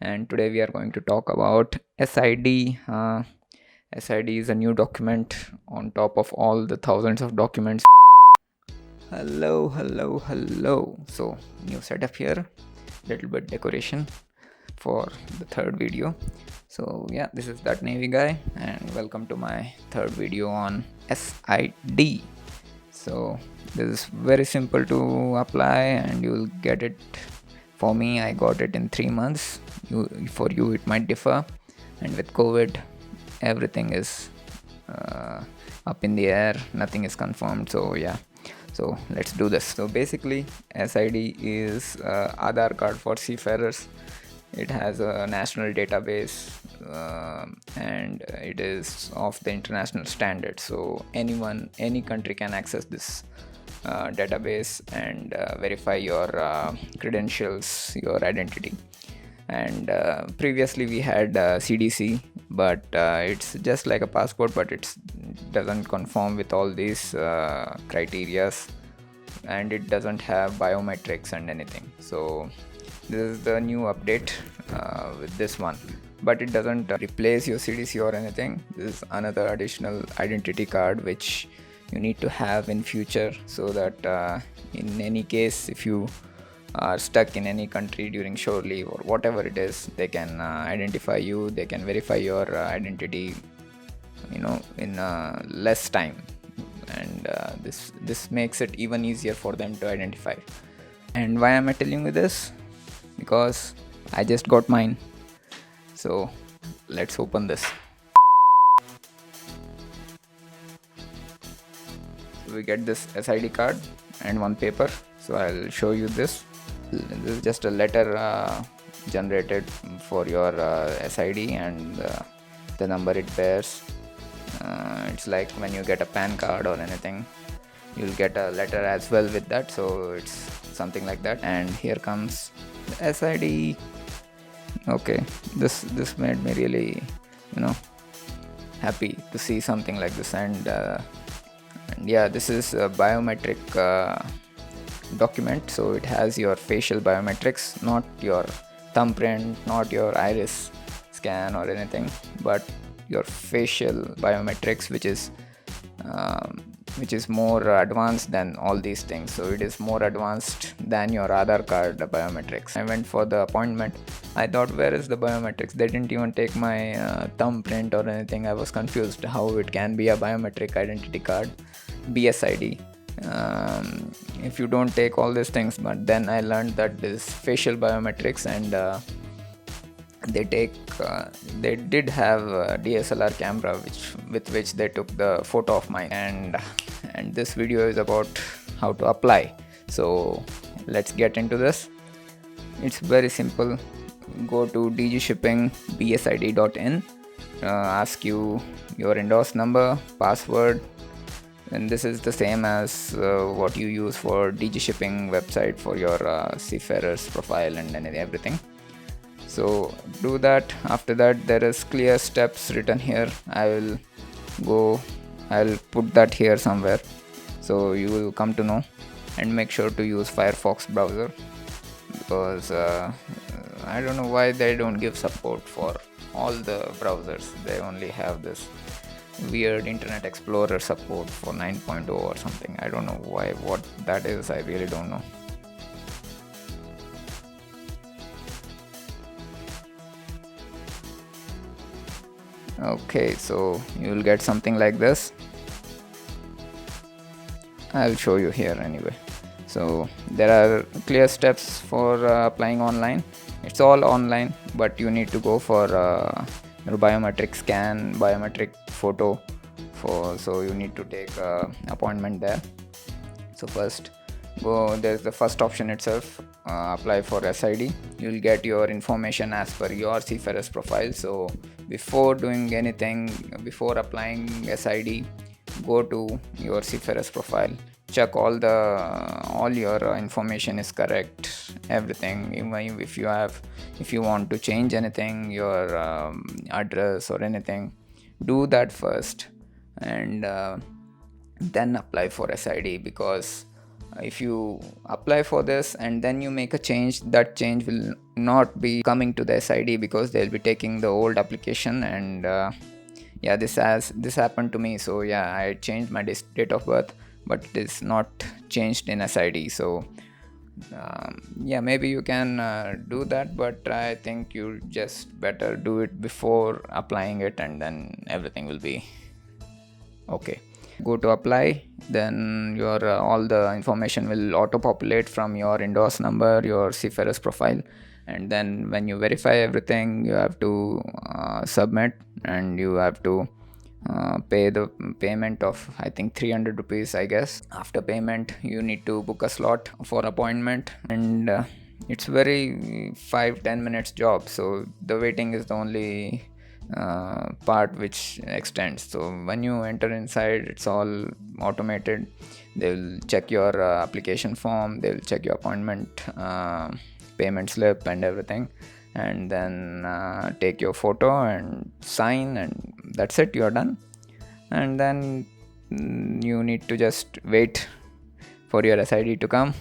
and today we are going to talk about SID. SID is a new document on top of all the thousands of documents. Hello. So, new setup here, little bit decoration for the third video. So, yeah, this is that Navy guy, and welcome to my third video on SID. So, this is very simple to apply, and you will get it. For me, I got it in 3 months. For you, it might differ. And with COVID, everything is uh, up in the air. Nothing is confirmed. So yeah. So let's do this. So basically, SID is Aadhaar card for seafarers. It has a national database, and it is of the international standard. So any country can access this database and verify your credentials, your identity. And previously we had CDC, but it's just like a passport, but it doesn't conform with all these criterias, and it doesn't have biometrics and anything. So this is the new update with this one, but it doesn't replace your CDC or anything. This is another additional identity card which you need to have in future, so that in any case, if you are stuck in any country during shore leave or whatever it is, they can identify you, they can verify your identity, in less time. And this makes it even easier for them to identify. And why am I telling you this? Because I just got mine. So let's open this. So we get this SID card and one paper. So I'll show you this. This is just a letter generated for your SID, and the number it bears. It's like when you get a PAN card or anything, you'll get a letter as well with that. So it's something like that. And here comes the SID. Okay, this made me really, happy to see something like this. And yeah, this is a biometric document. So it has your facial biometrics, not your thumbprint, not your iris scan or anything, but your facial biometrics, which is more advanced than all these things. So it is more advanced than your Aadhaar card biometrics. I went for the appointment. I thought, where is the biometrics? They didn't even take my thumbprint or anything. I was confused how it can be a biometric identity card, BSID, if you don't take all these things. But then I learned that this facial biometrics, and they did have a DSLR camera with which they took the photo of mine. And this video is about how to apply. So let's get into this. It's very simple. Go to dgshippingbsid.in, ask you your endorsed number, password, and this is the same as what you use for DG Shipping website for your seafarers profile and everything. So do that. After that, there is clear steps written here. I'll put that here somewhere, so you will come to know. And make sure to use Firefox browser, because I don't know why they don't give support for all the browsers. They only have this weird Internet Explorer support for 9.0 or something. I don't know what that is. I really don't know. Okay, so you will get something like this. I'll show you here anyway. So there are clear steps for applying online. It's all online, but you need to go for your biometric scan, biometric photo. So you need to take appointment there. So first, there's the first option itself, apply for SID. You'll get your information as per your seafarer's profile. So before doing anything, before applying SID, go to your seafarer's profile, check all your information is correct, everything. Even if you want to change anything, your address or anything, do that first, and then apply for SID. Because if you apply for this and then you make a change, that change will not be coming to the SID because they'll be taking the old application. And yeah, this happened to me. So yeah, I changed my date of birth, but it is not changed in SID. So yeah, maybe you can do that, but I think you just better do it before applying it, and then everything will be okay. Go to apply, then your all the information will auto populate from your endorse number, your Seafarers profile, and then when you verify everything, you have to submit, and you have to pay the payment of, I think, 300 rupees, I guess. After payment, you need to book a slot for appointment, and it's very 5-10 minutes job. So the waiting is the only part which extends. So when you enter inside, it's all automated. They will check your application form, they will check your appointment payment slip and everything, and then take your photo and sign, and that's it, you're done. And then you need to just wait for your SID to come.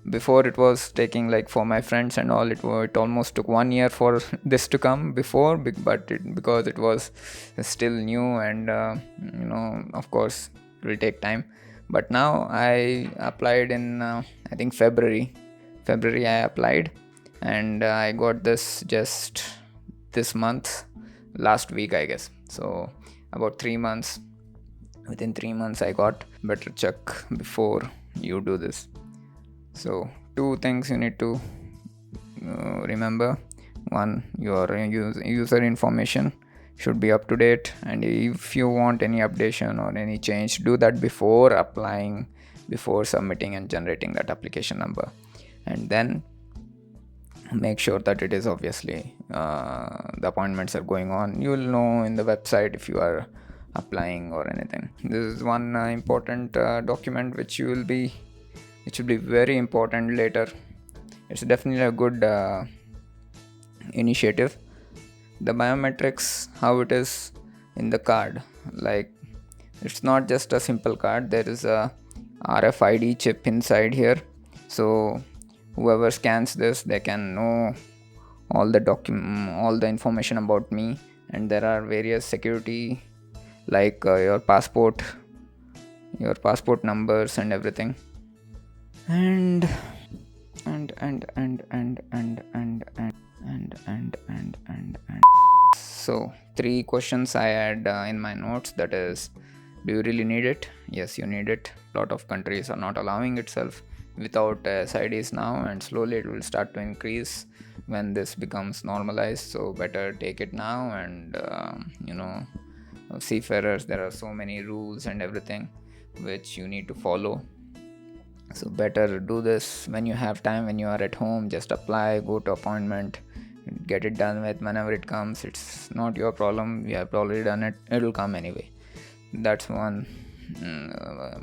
Before, it was taking, like, for my friends and all, it almost took 1 year for this to come before, but because it was still new, and of course it will take time. But now I applied in I think February I applied, and I got this just this month, last week, I guess. So about 3 months, within 3 months I got. Better check before you do this. So 2 things you need to remember. One, your user information should be up to date, and if you want any updation or any change, do that before applying, before submitting and generating that application number. And then make sure that it is, obviously, the appointments are going on. You will know in the website if you are applying or anything. This is one important document which should be very important later. It's definitely a good initiative. The biometrics, how it is in the card, like, it's not just a simple card. There is a RFID chip inside here, so whoever scans this, they can know all the information about me. And there are various security, like your passport numbers and everything. And so 3 questions I had in my notes, that is, do you really need it? Yes, you need it. A lot of countries are not allowing itself without SIDs now, and slowly it will start to increase when this becomes normalized. So better take it now. And seafarers, there are so many rules and everything which you need to follow. So better do this when you have time, when you are at home. Just apply, go to appointment, get it done with. Whenever it comes, it's not your problem. We have already done it, it will come anyway. That's one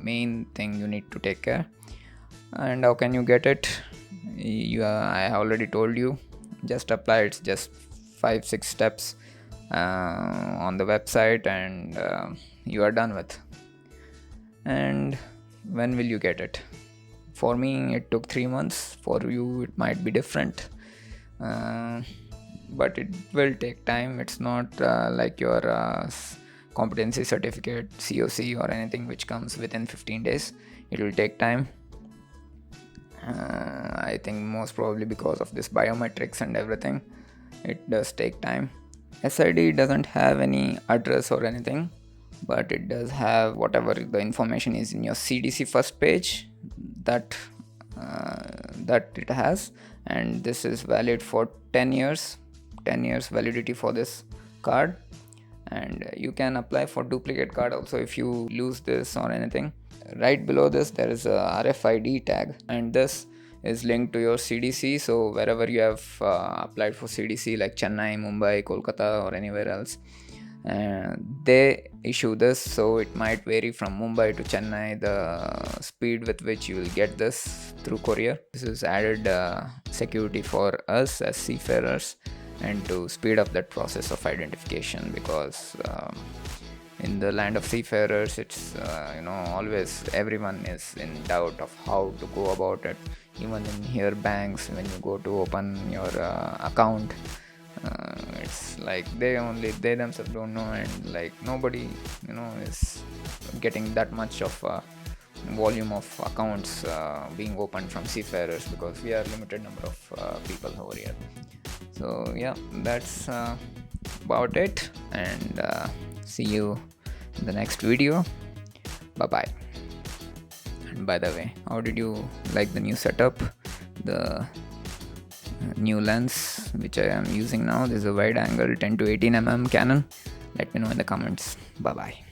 main thing you need to take care. And how can you get it? I already told you, just apply. It's just 5-6 steps on the website, and you are done with. And when will you get it? For me, it took 3 months. For you, it might be different, but it will take time. It's not like your competency certificate, COC, or anything which comes within 15 days. It will take time. I think most probably because of this biometrics and everything, it does take time. SID doesn't have any address or anything, but it does have whatever the information is in your CDC first page, that it has. And this is valid for 10 years validity for this card. And you can apply for duplicate card also if you lose this or anything. Right below this, there is a RFID tag, and this is linked to your CDC. So wherever you have applied for CDC, like Chennai, Mumbai, Kolkata, or anywhere else, they issue this. So it might vary from Mumbai to Chennai, the speed with which you will get this through courier. This is added security for us as seafarers, and to speed up that process of identification, because in the land of seafarers, it's always everyone is in doubt of how to go about it. Even in here banks, when you go to open your account, it's like they themselves don't know, and like nobody is getting that much of volume of accounts being opened from seafarers, because we are limited number of people over here. So yeah, that's about it, and see you in the next video. Bye bye. And by the way, how did you like the new setup, the new lens which I am using now? This is a wide angle 10 to 18 mm Canon. Let me know in the comments. Bye bye.